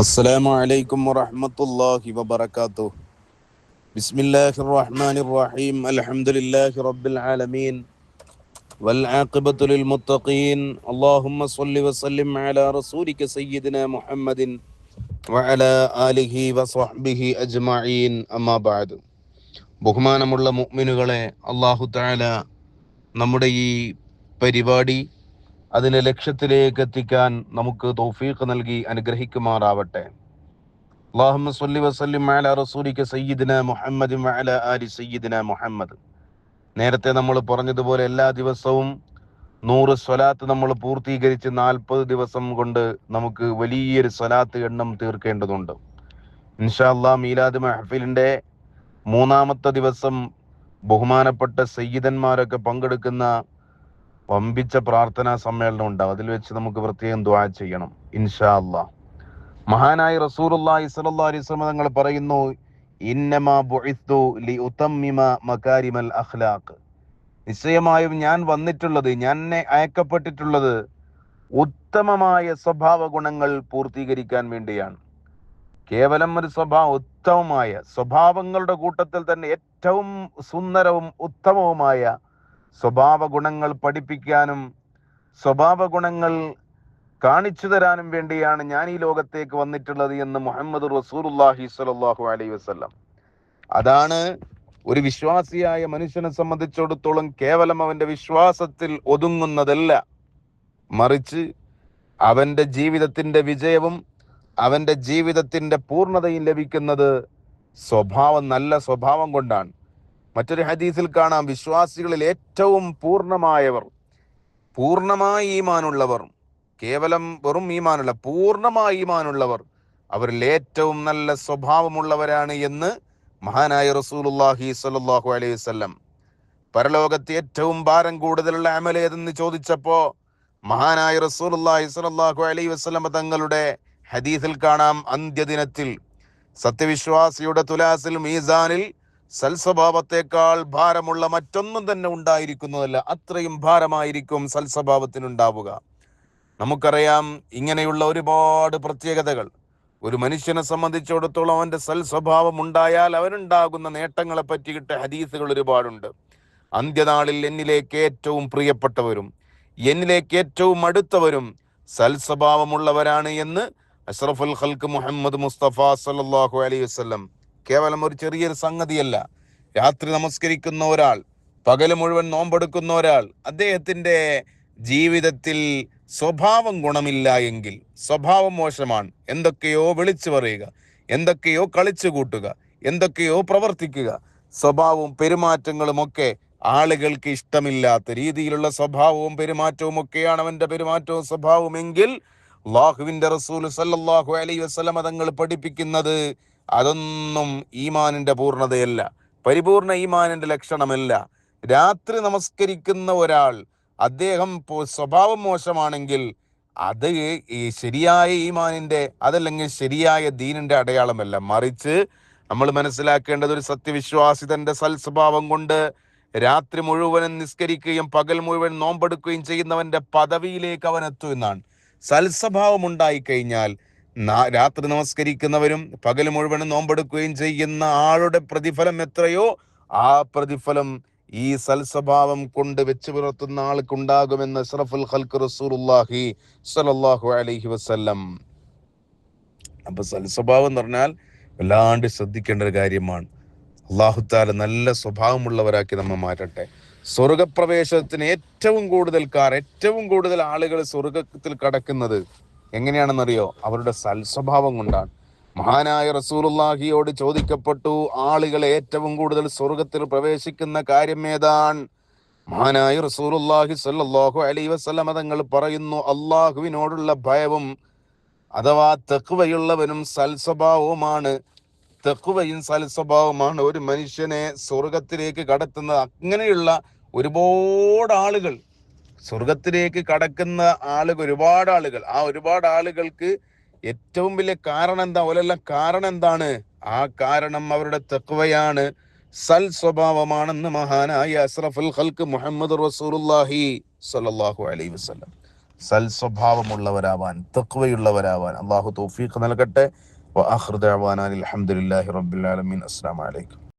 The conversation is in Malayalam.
അസ്സലാമു അലൈക്കും വറഹ്മത്തുള്ളാഹി വബറകാതുഹു. ബിസ്മില്ലാഹിർ റഹ്മാനിർ റഹീം. അൽഹംദുലില്ലാഹി റബ്ബിൽ ആലമീൻ വൽ ആഖിബത്തു ലിൽ മുത്തഖീൻ. അല്ലാഹുമ്മ സ്വല്ലി വസല്ലിം അലാ റസൂലിക സയ്യിദിനാ മുഹമ്മദിൻ വഅലാ ആലിഹി വസ്വഹ്ബിഹി അജ്മഈൻ. അമ്മാ ബഅദ്. ബഹുമാനമുള്ള മുഅ്മിനുകളെ, അല്ലാഹു തആല നമ്മുടെ ഈ പരിപാടി അതിന്റെ ലക്ഷ്യത്തിലേക്ക് എത്തിക്കാൻ നമുക്ക് തൗഫീഖ് നൽകി അനുഗ്രഹിക്കുമാറാവട്ടെ. അല്ലാഹുമ്മ സ്വല്ലി വസല്ലിം അലാ റസൂലിക സയ്യിദിനാ മുഹമ്മദിൻ വഅലാ ആലി സയ്യിദിനാ മുഹമ്മദ്. നേരത്തെ നമ്മൾ പറഞ്ഞതുപോലെ എല്ലാ ദിവസവും 100 സ്വലാത്ത് നമ്മൾ പൂർത്തീകരിച്ച് 40 ദിവസം കൊണ്ട് നമുക്ക് വലിയൊരു സ്വലാത്ത് എണ്ണം തീർക്കേണ്ടതുണ്ട്. ഇൻഷാ അല്ലാഹ് മീലാദ് മഹ്ഫിലിന്റെ 3-ാമത്തെ ദിവസം ബഹുമാനപ്പെട്ട സയ്യിദന്മാരൊക്കെ പങ്കെടുക്കുന്ന വമ്പിച്ച പ്രാർത്ഥനാ സമ്മേളനം ഉണ്ടാവും. അതിൽ വെച്ച് നമുക്ക് പ്രത്യേകം ദുആ ചെയ്യണം ഇൻഷാ അല്ലാഹ്. മഹാനായ റസൂലുള്ളാഹി സ്വല്ലല്ലാഹു അലൈഹി വസല്ലം തങ്ങൾ പറയുന്നു, ഇന്നമാ ബുഇസ്തു ലിഉതമ്മിമ മകാരിമൽ അഖ്ലാഖ്. നിശ്ചയമായും ഞാൻ വന്നിട്ടുള്ളത്, ഞാൻ അയക്കപ്പെട്ടിട്ടുള്ളത് ഉത്തമമായ സ്വഭാവ ഗുണങ്ങൾ പൂർത്തീകരിക്കാൻ വേണ്ടിയാണ്. കേവലം ഒരു ഉത്തമമായ സ്വഭാവങ്ങളുടെ കൂട്ടത്തിൽ തന്നെ ഏറ്റവും സുന്ദരവും ഉത്തമവുമായ സ്വഭാവ ഗുണങ്ങൾ പഠിപ്പിക്കാനും സ്വഭാവ ഗുണങ്ങൾ കാണിച്ചു തരാനും വേണ്ടിയാണ് ഞാൻ ഈ ലോകത്തേക്ക് വന്നിട്ടുള്ളത് എന്ന് മുഹമ്മദ് റസൂലുള്ളാഹി സ്വല്ലല്ലാഹു അലൈഹി വസല്ലം. അതാണ് ഒരു വിശ്വാസിയായ മനുഷ്യനെ സംബന്ധിച്ചിടത്തോളം കേവലം അവന്റെ വിശ്വാസത്തിൽ ഒതുങ്ങുന്നതല്ല, മറിച്ച് അവന്റെ ജീവിതത്തിന്റെ വിജയവും അവന്റെ ജീവിതത്തിന്റെ പൂർണ്ണതയും ലഭിക്കുന്നത് നല്ല സ്വഭാവം കൊണ്ടാണ്. മറ്റൊരു ഹദീസിൽ കാണാം, വിശ്വാസികളിൽ ഏറ്റവും പൂർണ്ണമായ ഈമാനുള്ളവർ, കേവലം വെറും ഈമാനുള്ള പൂർണ്ണമായ ഈമാനുള്ളവർ അവരിൽ ഏറ്റവും നല്ല സ്വഭാവമുള്ളവരാണ് എന്ന് മഹാനായ റസൂലുള്ളാഹി സ്വല്ലല്ലാഹു അലൈഹി വസല്ലം. പരലോകത്ത് ഏറ്റവും ഭാരം കൂടുതലുള്ള അമൽ ഏതെന്ന് ചോദിച്ചപ്പോ മഹാനായ റസൂലുള്ളാഹി സ്വല്ലല്ലാഹു അലൈഹി വസല്ലം തങ്ങളുടെ ഹദീസിൽ കാണാം, അന്ത്യദിനത്തിൽ സത്യവിശ്വാസിയുടെ തുലാസിൽ മീസാനിൽ സൽസ്വഭാവത്തെക്കാൾ ഭാരമുള്ള മറ്റൊന്നും തന്നെ ഉണ്ടായിരിക്കുന്നതല്ല. അത്രയും ഭാരമായിരിക്കും സൽസ്വഭാവത്തിനുണ്ടാവുക. നമുക്കറിയാം, ഇങ്ങനെയുള്ള ഒരുപാട് പ്രത്യേകതകൾ ഒരു മനുഷ്യനെ സംബന്ധിച്ചിടത്തോളം അവന്റെ സൽസ്വഭാവം ഉണ്ടായാൽ അവനുണ്ടാകുന്ന നേട്ടങ്ങളെ പറ്റിയിട്ട് ഹദീസുകൾ ഒരുപാടുണ്ട്. അന്ത്യനാളിൽ എന്നിലേക്ക് ഏറ്റവും പ്രിയപ്പെട്ടവരും എന്നിലേക്ക് ഏറ്റവും അടുത്തവരും സൽസ്വഭാവമുള്ളവരാണ് എന്ന് അഷ്റഫുൽ ഖൽഖ് മുഹമ്മദ് മുസ്തഫ സല്ലല്ലാഹു അലൈഹി വസല്ലം. കേവലം ഒരു ചെറിയൊരു സംഗതിയല്ല. രാത്രി നമസ്കരിക്കുന്ന ഒരാൾ, പകല് മുഴുവൻ നോമ്പെടുക്കുന്ന ഒരാൾ, അദ്ദേഹത്തിന്റെ ജീവിതത്തിൽ സ്വഭാവം ഗുണമില്ല എങ്കിൽ, സ്വഭാവം മോശമാണ്, എന്തൊക്കെയോ വിളിച്ചു പറയുക, എന്തൊക്കെയോ കളിച്ചു കൂട്ടുക, എന്തൊക്കെയോ പ്രവർത്തിക്കുക, സ്വഭാവവും പെരുമാറ്റങ്ങളും ഒക്കെ ആളുകൾക്ക് ഇഷ്ടമില്ലാത്ത രീതിയിലുള്ള സ്വഭാവവും പെരുമാറ്റവും ഒക്കെയാണ് അവന്റെ പെരുമാറ്റവും സ്വഭാവവും എങ്കിൽ അല്ലാഹുവിന്റെ റസൂൽ സല്ലല്ലാഹു അലൈഹി വസല്ലം തങ്ങൾ പഠിപ്പിക്കുന്നത് അതൊന്നും ഈമാനിന്റെ പൂർണ്ണതയല്ല, പരിപൂർണ ഈമാനിന്റെ ലക്ഷണമല്ല. രാത്രി നമസ്കരിക്കുന്ന ഒരാൾ, അദ്ദേഹം സ്വഭാവം മോശമാണെങ്കിൽ അത് ഈ ശരിയായ ഈമാനിന്റെ അതല്ലെങ്കിൽ ശരിയായ ദീനിന്റെ അടയാളമല്ല. മറിച്ച് നമ്മൾ മനസ്സിലാക്കേണ്ടത്, ഒരു സത്യവിശ്വാസി തന്റെ സൽസ്വഭാവം കൊണ്ട് രാത്രി മുഴുവനും നിസ്കരിക്കുകയും പകൽ മുഴുവൻ നോമ്പെടുക്കുകയും ചെയ്യുന്നവന്റെ പദവിയിലേക്ക് അവൻ എത്തും എന്നാണ്. സൽസ്വഭാവം ഉണ്ടായിക്കഴിഞ്ഞാൽ രാത്രി നമസ്കരിക്കുന്നവരും പകൽ മുഴുവനും നോമ്പെടുക്കുകയും ചെയ്യുന്ന ആളുടെ പ്രതിഫലം എത്രയോ ആ പ്രതിഫലം ഈ സൽസ്വഭാവം കൊണ്ട് വെച്ച് പുലർത്തുന്ന ആൾക്കുണ്ടാകുമെന്ന് അഷ്റഫുൽ ഖൽഖ് റസൂലുള്ളാഹി സ്വല്ലല്ലാഹു അലൈഹി വസല്ലം. അപ്പൊ സൽസ്വഭാവം എന്ന് പറഞ്ഞാൽ വല്ലാണ്ട് ശ്രദ്ധിക്കേണ്ട ഒരു കാര്യമാണ്. അല്ലാഹു തആല നല്ല സ്വഭാവമുള്ളവരാക്കി നമ്മെ മാറ്റട്ടെ. സ്വർഗപ്രവേശനത്തിന് ഏറ്റവും കൂടുതൽ ആളുകൾ സ്വർഗത്തിൽ കടക്കുന്നത് എങ്ങനെയാണെന്നറിയോ? അവരുടെ സൽസ്വഭാവം കൊണ്ടാണ്. മഹാനായ റസൂലുള്ളാഹിയോട് ചോദിക്കപ്പെട്ടു, ആളുകൾ ഏറ്റവും കൂടുതൽ സ്വർഗത്തിൽ പ്രവേശിക്കുന്ന കാര്യം ഏതാണ്? മഹാനായ റസൂലുള്ളാഹി സ്വല്ലല്ലാഹു അലൈഹി വസല്ലം തങ്ങൾ പറയുന്നു, അള്ളാഹുവിനോടുള്ള ഭയവും അഥവാ തഖ്വയുള്ളവനും സൽസ്വഭാവവുമാണ്. തഖ്വയും സൽസ്വഭാവമാണ് ഒരു മനുഷ്യനെ സ്വർഗത്തിലേക്ക് കടത്തുന്നത്. അങ്ങനെയുള്ള ഒരുപാട് ആളുകൾ, സ്വർഗത്തിലേക്ക് കടക്കുന്ന ഒരുപാട് ആളുകൾ, ആ ഒരുപാട് ആളുകൾക്ക് ഏറ്റവും വലിയ കാരണം എന്താ? ഓലെല്ലാം കാരണം എന്താണ്? ആ കാരണം അവരുടെ തഖ്വയാണ്, സൽ സ്വഭാവമാണെന്ന് മഹാനായ അഷ്റഫുൽ ഖൽഖ് മുഹമ്മദ് റസൂലുള്ളാഹി സ്വല്ലല്ലാഹു അലൈഹി വസല്ലം. സൽ സ്വഭാവമുള്ളവരാവാൻ, തഖ്വയുള്ളവരാവാൻ അള്ളാഹു തൗഫീഖ് നൽകട്ടെ. വആഖിറു ദഅവാനാ അൽഹംദുലില്ലാഹി റബ്ബിൽ ആലമീൻ. അസ്സലാമു അലൈക്കും.